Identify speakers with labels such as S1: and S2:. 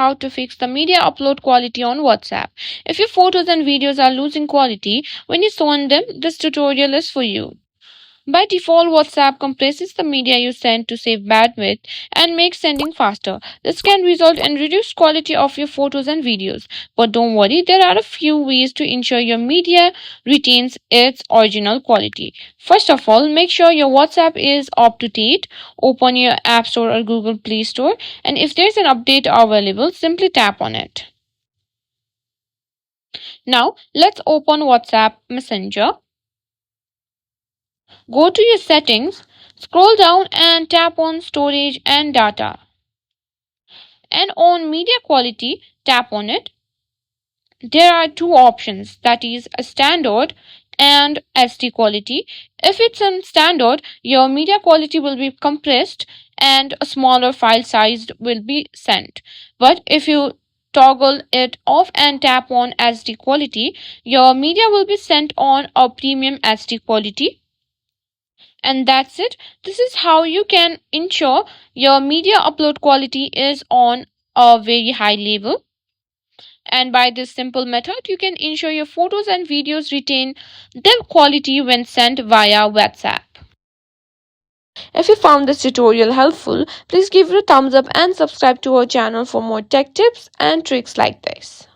S1: how to fix the media upload quality on WhatsApp. If your photos and videos are losing quality when you send them, this tutorial is for you. By default, WhatsApp compresses the media you send to save bandwidth and make sending faster. This can result in reduced quality of your photos and videos. But don't worry, there are a few ways to ensure your media retains its original quality. First of all, make sure your WhatsApp is up to date. Open your App Store or Google Play Store, and if there's an update available, simply tap on it. Now, let's open WhatsApp Messenger. Go to your settings, scroll down and tap on storage and data. And on media quality, tap on it. There are two options, that is a standard and SD quality. If it's in standard, your media quality will be compressed and a smaller file size will be sent. But if you toggle it off and tap on SD quality, your media will be sent on a premium SD quality. And that's it. This is how you can ensure your media upload quality is on a very high level. And by this simple method, you can ensure your photos and videos retain their quality when sent via WhatsApp. If you found this tutorial helpful, please give it a thumbs up and subscribe to our channel for more tech tips and tricks like this.